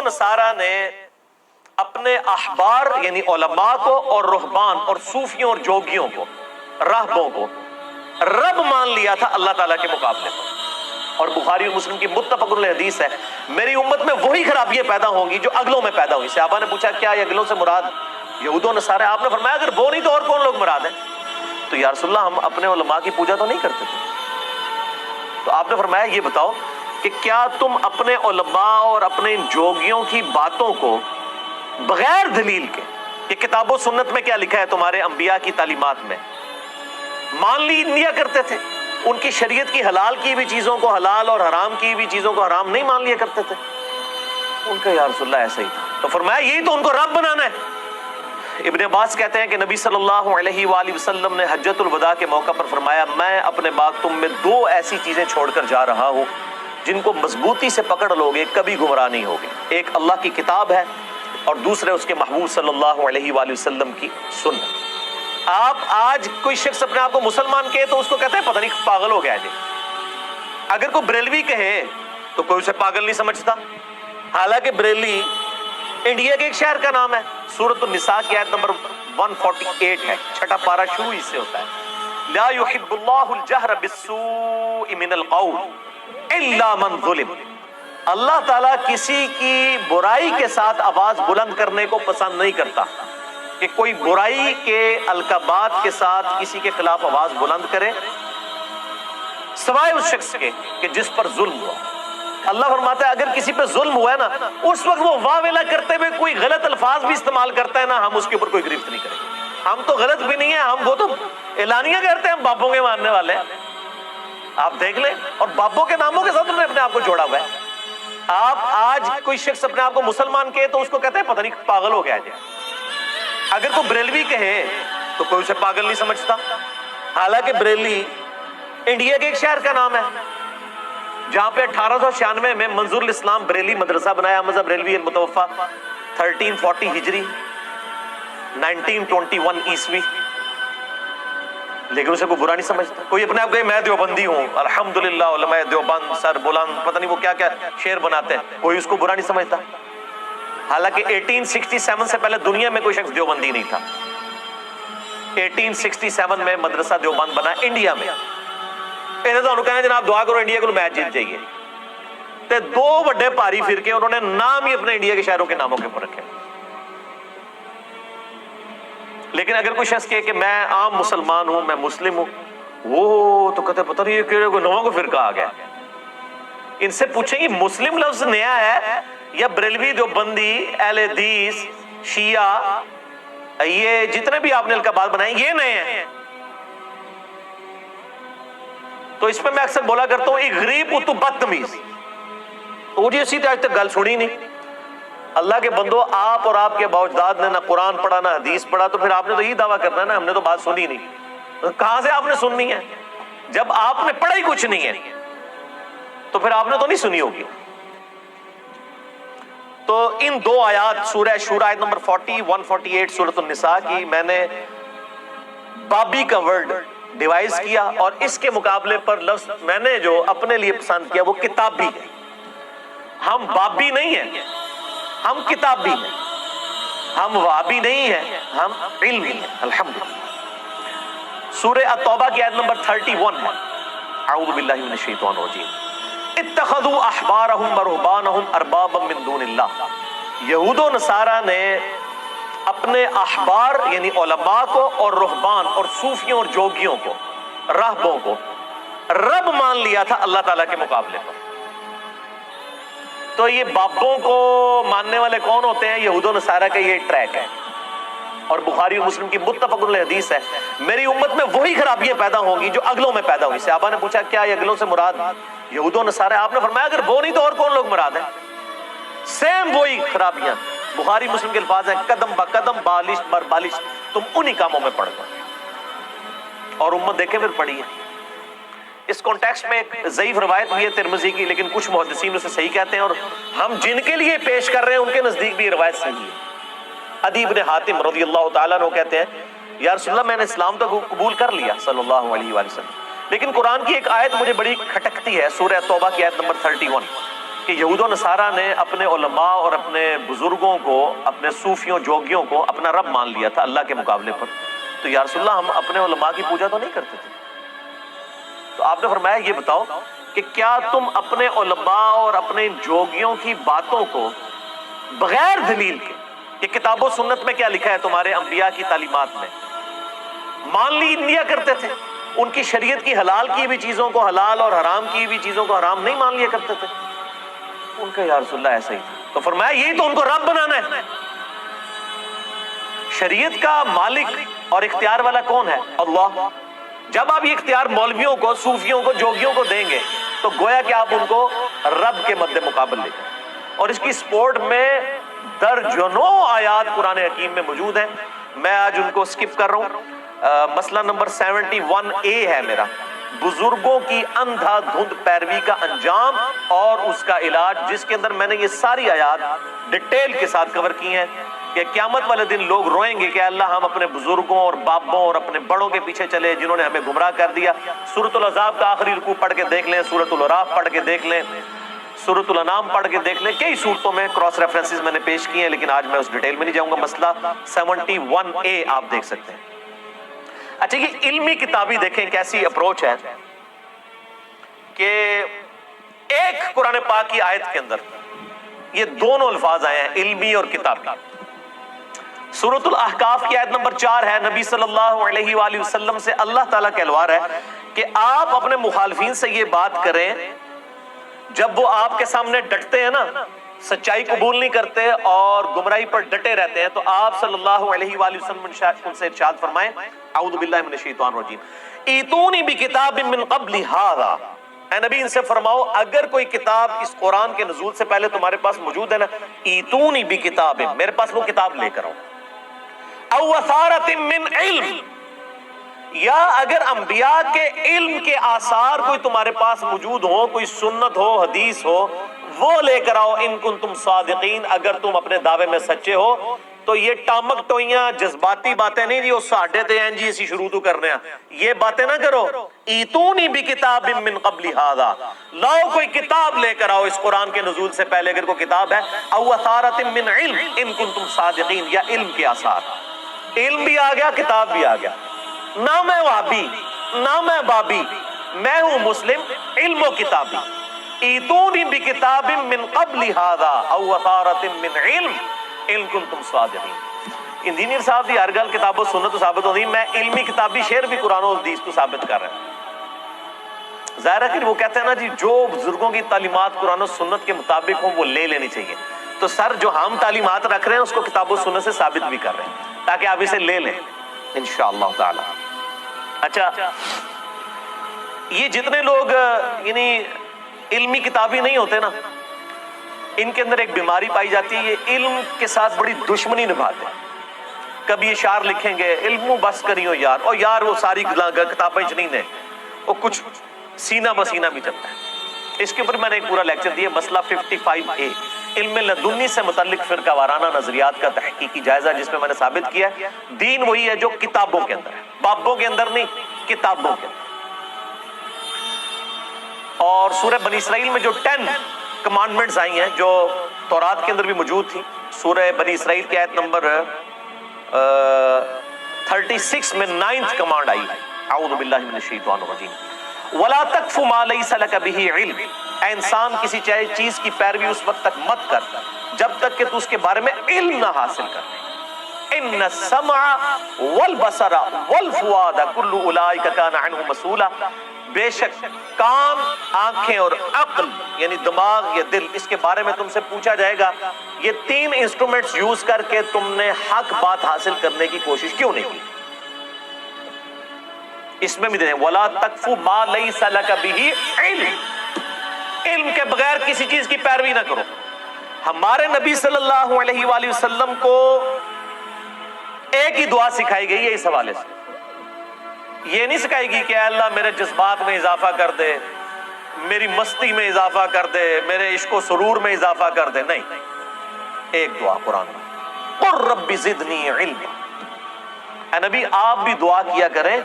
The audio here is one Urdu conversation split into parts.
نصارہ نے اپنے احبار یعنی علماء کو اور رہبان اور صوفیوں اور جوگیوں کو، راہبوں کو رب مان لیا تھا اللہ تعالیٰ کے مقابلے پر۔ اور بخاری اور مسلم کی متفق علیہ حدیث ہے، میری امت میں وہی خرابیاں پیدا ہوں گی جو اگلوں میں پیدا ہوئی۔ صحابہ نے پوچھا کیا یہ اگلوں سے مراد یہود و نصارہ؟ آپ نے فرمایا اگر وہ نہیں تو اور کون لوگ مراد ہیں؟ تو یا رسول اللہ ہم اپنے علماء کی پوجا تو نہیں کرتے تھے۔ تو آپ نے فرمایا یہ بتاؤ کہ کیا تم اپنے علماء اور اپنے ان جوگیوں کی باتوں کو بغیر دلیل کے کہ کتاب و سنت میں کیا لکھا ہے تمہارے انبیاء کی تعلیمات میں مان لیا کرتے تھے؟ ان کی شریعت کی حلال کی بھی چیزوں کو حلال اور حرام کی بھی چیزوں کو حرام نہیں مان لیا کرتے تھے؟ ان کا یا رسول اللہ ایسا ہی تھا۔ تو فرمایا یہی تو ان کو رب بنانا ہے۔ ابن عباس کہتے ہیں کہ نبی صلی اللہ علیہ وآلہ وسلم نے حجۃ الوداع کے موقع پر فرمایا میں اپنے بعد تم میں دو ایسی چیزیں چھوڑ کر جا رہا ہوں جن کو مضبوطی سے پکڑ لوگے کبھی گمراہ نہیں ہوگے، ایک اللہ کی کتاب ہے اور دوسرے اس کے محبوب صلی اللہ علیہ وآلہ وسلم کی سنت۔ آپ آج کوئی شخص اپنے آپ کو مسلمان کہے تو اس کو کہتے ہیں پتہ نہیں پاگل ہو گیا جی۔ اگر کوئی بریلوی کہے تو کوئی اسے پاگل نہیں سمجھتا، حالانکہ بریلی انڈیا کے ایک شہر کا نام ہے۔ سورۃ النساء کی آیت نمبر 148 ہے، چھٹا پارہ شروع اس سے ہوتا ہے، لا يحب اللہ الجہر بالسوء من القول الا من ظلم۔ اللہ تعالیٰ کسی کی برائی کے ساتھ آواز بلند کرنے کو پسند نہیں کرتا کہ کوئی برائی کے القابات کے ساتھ کسی کے خلاف آواز بلند کرے سوائے اس شخص کے کہ جس پر ظلم ہوا۔ اللہ فرماتا ہے اگر کسی پہ ظلم ہوا ہے نا اس وقت وہ واہ ویلا کرتے ہوئے کوئی غلط الفاظ بھی استعمال کرتا ہے نا، ہم اس کے اوپر کوئی گرفت نہیں کریں گے۔ ہم تو غلط بھی نہیں ہیں، ہم وہ تو اعلانیہ کرتے ہیں، ہم بابوں کے ماننے والے ہیں۔ آپ دیکھ لیں، اور بابوں کے ناموں کے ساتھ انہوں نے اپنے آپ کو جوڑا ہوا ہے۔ آپ آج کوئی شخص اپنے آپ کو مسلمان کہے تو اس کو کہتے ہیں پتہ نہیں پاگل ہو گیا جی۔ اگر کوئی بریلوی کہے تو کوئی اسے پاگل نہیں سمجھتا، حالانکہ بریلی انڈیا کے ایک شہر کا نام ہے جہاں پہ 1896 میں منظور الاسلام بریلی مدرسہ بنایا، مذہب بریلوی المتوفہ 1340 ہجری 1921 عیسوی، لیکن اسے کوئی برا نہیں سمجھتا۔ کوئی اپنے آپ کو میں دیوبندی ہوں، الحمدللہ علماء دیوبند سر بلند، پتہ نہیں وہ کیا کیا شعر بناتے ہیں، کوئی اس کو برا نہیں سمجھتا۔ حالانکہ 1867 سے پہلے دنیا میں کوئی شخص دیوبندی نہیں تھا۔ 1867 میں مدرسہ دیوبند بنا انڈیا میں۔ انہیں تو کہنا جناب دعا کرو انڈیا کو میچ جیت جائیے، تے دو بڑے پاری فرقے انہوں نے نام ہی اپنے انڈیا کے شہروں کے ناموں کے اوپر رکھے۔ لیکن اگر کوئی شخص کہے کہ میں عام مسلمان ہوں، میں مسلم ہوں، وہ تو کہتے پتہ نہیں یہ کوئی نواں کو فرقہ آ گیا۔ ان سے پوچھیں گے مسلم لفظ نیا ہے یا بریلوی دیوبندی اہل حدیث شیعہ یہ جتنے بھی آپ نے القابات بنائے یہ نئے ہیں؟ تو اس پہ میں اکثر بولا کرتا ہوں ایک غریب تو بدتمیز، وہ جی اسی آج تک گل سنی نہیں۔ اللہ کے بندو، آپ اور آپ کے باوجداد نے نہ قرآن پڑھا نہ حدیث پڑھا، تو پھر آپ نے تو یہی دعویٰ کرنا ہے نا ہم نے تو بات سنی نہیں۔ کہاں سے آپ نے سننی ہے جب آپ نے پڑھا ہی کچھ نہیں ہے؟ تو پھر آپ نے تو نہیں سنی ہوگی۔ تو ان دو آیات سورہ شورى آیت نمبر 40 148 سورۃ النساء کی میں نے بابی کا ورڈ ڈیوائز کیا، اور اس کے مقابلے پر لفظ میں نے جو اپنے لیے پسند کیا وہ کتابی ہے۔ ہم بابی نہیں ہیں، ہم کتابی ہیں، ہم وابی نہیں ہیں، ہم علمی ہیں الحمدللہ۔ سورہ التوبہ کی آیت نمبر 31 ہے، اعوذ باللہ من الشیطان الرجیم، اتخذوا احبارهم ورهبانهم اربابا من دون اللہ۔ یہود و نصارہ نے اپنے احبار یعنی علماء کو اور رہبان اور صوفیوں اور جوگیوں کو، راہبوں کو رب مان لیا تھا اللہ تعالیٰ کے مقابلے پر۔ تو یہ بابوں کو ماننے والے کون ہوتے ہیں؟ یہود و نصارہ کا یہ ٹریک ہے، اور بخاری اور مسلم کی متفق علیہ حدیث ہے، میری امت میں وہی خرابیاں پیدا ہوں گی جو اگلوں میں پیدا ہوئی۔ صحابہ نے پوچھا کیا یہ اگلوں سے مراد یہود و نصارہ؟ آپ نے فرمایا اگر وہ نہیں تو اور کون لوگ مراد ہیں؟ سیم وہی خرابیاں، بخاری مسلم کے الفاظ ہیں قدم با قدم بالش بر بالش، تم انہی کاموں میں پڑ گئے۔ اور امت دیکھیں پھر پڑی ہے۔ اس کانٹیکسٹ میں ایک ضعیف روایت بھی ہے ترمذی کی، لیکن کچھ محدثین اسے صحیح کہتے ہیں، اور ہم جن کے لیے پیش کر رہے ہیں ان کے نزدیک بھی یہ روایت صحیح ہے۔ عدی بن حاتم رضی اللہ تعالیٰ عنہ کہتے ہیں یا رسول اللہ میں نے اسلام تو قبول کر لیا صلی اللہ علیہ وآلہ وسلم، لیکن قرآن کی ایک آیت مجھے بڑی کھٹکتی ہے، سورہ توبہ کی آیت نمبر 31، کہ یہود و نصارہ نے اپنے علماء اور اپنے بزرگوں کو، اپنے صوفیوں جوگیوں کو اپنا رب مان لیا تھا اللہ کے مقابلے پر، تو یا رسول اللہ ہم اپنے علماء کی پوجا تو نہیں کرتے تھے؟ تو آپ نے فرمایا یہ بتاؤ کہ کیا تم اپنے علماء اور اپنے جوگیوں کی باتوں کو بغیر دلیل کے کہ کتاب و سنت میں کیا لکھا ہے تمہارے انبیاء کی تعلیمات میں مان لیا کرتے تھے؟ ان کی شریعت کی حلال کی بھی چیزوں کو حلال اور حرام کی بھی چیزوں کو حرام نہیں مان لیا کرتے تھے؟ ان کا یا رسول اللہ ایسا ہی تھا۔ تو فرمایا یہی تو ان کو رب بنانا ہے۔ شریعت کا مالک اور اختیار والا کون ہے؟ اللہ۔ جب آپ یہ اختیار مولویوں کو، صوفیوں کو، جوگیوں کو دیں گے تو گویا کہ آپ ان کو رب کے مد مقابل لے گئے۔ اور اس کی سپورٹ میں درجنوں آیات قرآن حکیم میں موجود ہیں، میں آج ان کو سکپ کر رہا ہوں۔ مسئلہ نمبر 71A ہے میرا، بزرگوں کی اندھا دھند پیروی کا انجام اور اس کا علاج، جس کے اندر میں نے یہ ساری آیات ڈیٹیل کے ساتھ کور کی ہیں کہ قیامت والے دن لوگ روئیں گے کہ اللہ ہم اپنے بزرگوں اور باپوں اور اپنے بڑوں کے پیچھے چلے جنہوں نے ہمیں گمراہ کر دیا۔ سورۃ الاحزاب کا آخری رکوع پڑھ کے دیکھ لیں، سورۃ الاعراف پڑھ کے دیکھ لیں، سورۃ الانعام پڑھ کے دیکھ لیں، کئی صورتوں میں کراس ریفرنسز میں نے پیش کیے ہیں، لیکن آج میں اس ڈیٹیل میں نہیں جاؤں گا۔ مسئلہ 71A آپ دیکھ سکتے ہیں۔ اچھا، یہ علمی کتابی دیکھیں کیسی اپروچ ہے کہ ایک قرآن پاک کی آیت کے اندر یہ دونوں الفاظ آئے ہیں، علمی اور کتابی۔ سورۃ الاحقاف کی آیت نمبر 4 ہے، نبی صلی اللہ علیہ وآلہ وسلم سے اللہ تعالیٰ کا الوار ہے کہ آپ اپنے مخالفین سے یہ بات کریں جب وہ آپ کے سامنے ڈٹتے ہیں نا، سچائی قبول نہیں کرتے اور گمراہی پر ڈٹے رہتے ہیں، تو آپ صلی اللہ علیہ وآلہ وسلم ان سے ارشاد فرمائیں، اعوذ باللہ من الشیطان الرجیم، ایتونی بکتاب من قبل ھذا، اے نبی ان سے فرماؤ اگر کوئی کتاب اس قرآن کے نزول سے پہلے تمہارے پاس موجود ہے نا، ایتونی بکتاب، میرے پاس وہ کتاب لے کر آؤ، او اثارۃ من علم، یا اگر انبیاء کے علم کے آثار کوئی تمہارے پاس موجود ہو، کوئی سنت ہو، حدیث ہو، وہ لے کر آؤ، ان کنتم صادقین، اگر تم اپنے دعوے میں سچے ہو۔ تو یہ ٹامک ٹوئیاں جذباتی باتیں نہیں جی وہ ساڈے تے ہیں جی اسی شروع تو کرنے ہیں، یہ باتیں نہ کرو۔ ایتونی بکتاب من قبل ھذا، لاؤ کوئی کتاب لے کر آؤ اس قرآن کے نزول سے پہلے اگر کوئی کتاب ہے، او اثارۃ من علم ان کنتم صادقین، یا علم کے آثار، علم بھی آ گیا، کتاب بھی آ گیا۔ نہ میں وہابی نہ میں بابی، میں ہوں مسلم، علم و کتابی۔ ایتونی بکتاب من قبل ھذا او اثارۃ من علم ان کنتم صادقین۔ انجینئر صاحب دی ہر گل کتاب و سنت تو ثابت ہوتی، میں علمی کتابی شعر بھی قرآن و حدیث تو ثابت کر رہا ہوں۔ ظاہر ہے کہ وہ کہتے ہیں نا جی جو بزرگوں کی تعلیمات قرآن و سنت کے مطابق ہوں وہ لے لینی چاہیے، تو سر جو ہم تعلیمات رکھ رہے ہیں اس کو کتاب و سنت سے ثابت بھی کر رہے ہیں تاکہ آپ اسے لے لیں انشاءاللہ تعالی۔ اچھا، یہ جتنے لوگ یعنی علمی کتابی نہیں ہوتے نا، ان کے اندر ایک بیماری پائی جاتی ہے، یہ علم کے ساتھ بڑی دشمنی نبھاتے ہیں۔ کبھی اشعار لکھیں گے، علمو بس کریو یار، اور یار وہ ساری کتابیں نہیں دیں، وہ کچھ سینہ بسینہ بھی چلتا ہے۔ اس کے اوپر میں نے ایک پورا لیکچر دیا، مسئلہ 55A، علم لدنی سے متعلق فرقہ وارانہ نظریات کا تحقیقی جائزہ، جس میں نے ثابت کیا ہے دین وہی ہے جو کتابوں کے اندر ہے، بابوں کے اندر نہیں، کتابوں کے اندر۔ اور سورہ بنی اسرائیل میں جو 10 کمانڈمنٹس آئی ہیں جو تورات کے اندر بھی موجود تھی، سورہ بنی اسرائیل کی آیت نمبر 36 میں 9th کمانڈ آئی ہے، اعوذ باللہ من الشیطان الرجیم، وَلَا تَقْفُ مَا لَيْسَ لَكَ بِهِ عِلْمٍ، اے انسان کسی چیز کی پیروی اس وقت تک مت کر جب تک کہ تو اس کے بارے میں علم نہ حاصل کر لے۔ ان السمع والبصر والفؤاد كل اولئک کان عنہ مسئولا، بے شک کان، آنکھیں اور عقل یعنی دماغ یا دل، اس کے بارے میں تم سے پوچھا جائے گا۔ یہ 3 انسٹرومنٹس یوز کر کے تم نے حق بات حاصل کرنے کی کوشش کیوں نہیں کی؟ اس میں بھی دیں وَلَا تَقْفُ مَا لَيْسَ لَكَ بِهِ عِلْمٍ، علم کے بغیر کسی چیز کی پیروی نہ کرو۔ ہمارے نبی صلی اللہ علیہ وآلہ وسلم کو ایک ہی دعا سکھائی گئی ہے اس حوالے سے، یہ نہیں سکھائی گی کہ اے اللہ میرے جذبات میں اضافہ کر دے، میری مستی میں اضافہ کر دے، میرے عشق و سرور میں اضافہ کر دے، نہیں، ایک دعا قرآن میں، قُلْ رَبِّ زِدْنِي عِلْمًا، اے نبی آپ بھی دعا کیا کریں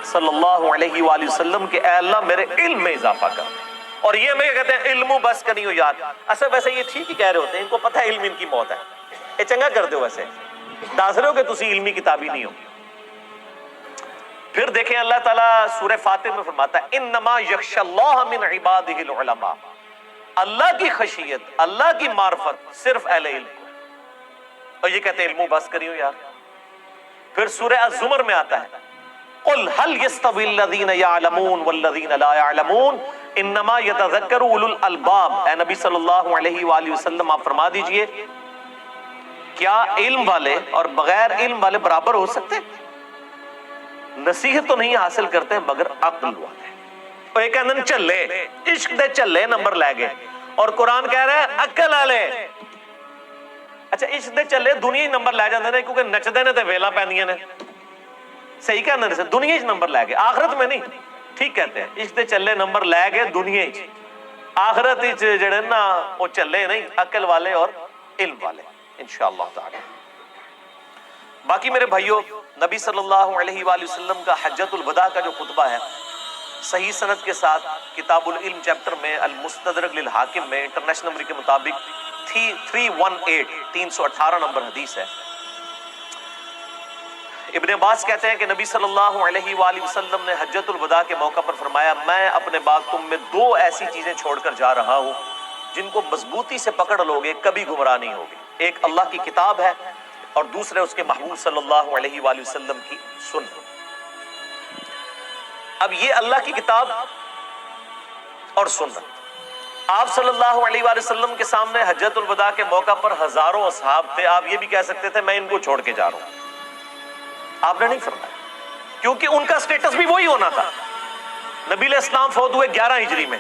صلی اللہ علیہ وآلہ وسلم کہ اے اللہ میرے علم میں اضافہ کر دے۔ اور یہ ہمیں کہتے ہیں علم بس کرنی ہو یار. اصل ویسے یہ ٹھیک ہی کہہ رہے ہوتے ہیں, ان کو پتہ ہے علم ان کی موت ہے. یہ چنگا کر دو ویسے دس رہے ہو کہ تسی علمی کتابی نہیں ہو. پھر دیکھیں اللہ تعالیٰ سورہ فاتر میں فرماتا ہے انما یخشی اللہ من عبادہ العلماء, اللہ کی خشیت, اللہ کی معرفت صرف اہل علم کو. اور یہ کہتے ہیں علم بس کری ہو یار. پھر سورہ الزمر میں آتا ہے قل هل يستوي الذين يعلمون والذين لا يعلمون انما يتذكر اولو الالباب. اے نبی صلی اللہ علیہ وآلہ وسلم آپ فرما دیجئے کیا علم والے اور بغیر علم والے برابر ہو سکتے؟ نصیحت تو نہیں حاصل کرتے مگر عقل والے. تو ایک کہندن چلے عشق دے چلے نمبر لے گئے, اور قرآن کہہ رہا ہے عقل والے. اچھا عشق دے چلے دنیا ہی نمبر لے جاندے نے کیونکہ نچدے نے تے ویلا پیندیاں نے. صحیح کہنا ہے, دنیا ہی نمبر لے گئے, آخرت میں نہیں. ٹھیک کہتے ہیں عشق دے چلے نمبر لے گئے دنیا ہی, آخرت ہی جڑے نا وہ چلے نہیں عقل والے اور علم والے انشاءاللہ تعالی. باقی میرے بھائیوں, نبی صلی اللہ علیہ وآلہ وسلم کا حجۃ الوداع کا جو خطبہ ہے صحیح سند کے ساتھ کتاب العلم چیپٹر میں المستدرک للحاکم میں انٹرنیشنل نمبر کے مطابق 318 نمبر حدیث ہے. ابن عباس کہتے ہیں کہ نبی صلی اللہ علیہ وآلہ وسلم نے حجۃ الوداع کے موقع پر فرمایا میں اپنے بعد تم میں دو ایسی چیزیں چھوڑ کر جا رہا ہوں جن کو مضبوطی سے پکڑ لوگے کبھی گمراہ نہیں ہوگے. ایک اللہ کی کتاب ہے اور دوسرے اس کے محبوب صلی اللہ علیہ وآلہ وسلم کی سنت. اب یہ اللہ کی کتاب اور سنت, آپ صلی اللہ علیہ وآلہ وسلم کے سامنے حجۃ الوداع کے موقع پر ہزاروں اصحاب تھے. آپ یہ بھی کہہ سکتے تھے میں ان کو چھوڑ کے جا رہا ہوں, آپ نے نہیں فرمایا کیونکہ ان کا سٹیٹس بھی وہی ہونا تھا. نبی علیہ السلام فوت ہوئے 11 ہجری میں,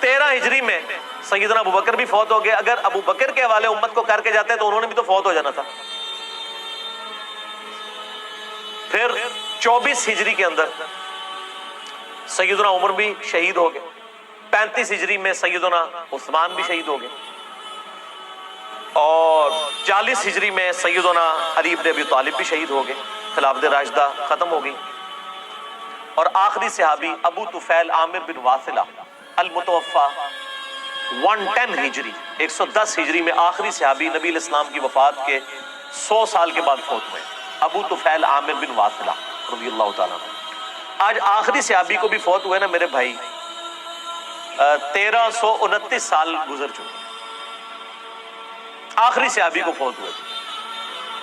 13 ہجری میں سیدنا ابو بکر بھی فوت ہو گئے. اگر ابو بکر کے حوالے امت کو کر کے جاتے تو انہوں نے بھی تو فوت ہو جانا تھا. پھر 24 ہجری کے اندر سیدنا عمر بھی شہید ہو گئے. 35 ہجری میں سیدنا عثمان بھی شہید ہو گئے, اور 40 ہجری میں سیدنا علی بن ابی طالب بھی شہید ہو گئے. خلافت راشدہ ختم ہو گئی. اور آخری صحابی ابو طفیل عامر بن واثلہ المتوفا 110 ہجری 110 ہجری میں آخری صحابی نبی علیہ السلام کی وفات کے 100 سال کے بعد فوت ہوئے, ابو طفیل عامر بن واثلہ رضی اللہ تعالیٰ عنہ. آج آخری صحابی کو بھی فوت ہوئے نا میرے بھائی, 1329 سال گزر چکے. آخری صحابی کو فوت ہوئے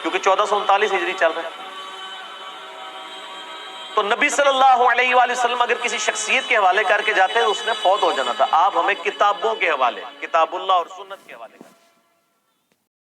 کیونکہ 1439 ہجری چل رہا ہے. تو نبی صلی اللہ علیہ وآلہ وسلم اگر کسی شخصیت کے حوالے کر کے جاتے ہیں تو اس نے فوت ہو جانا تھا. آپ ہمیں کتابوں کے حوالے, کتاب اللہ اور سنت کے حوالے کرتے ہیں.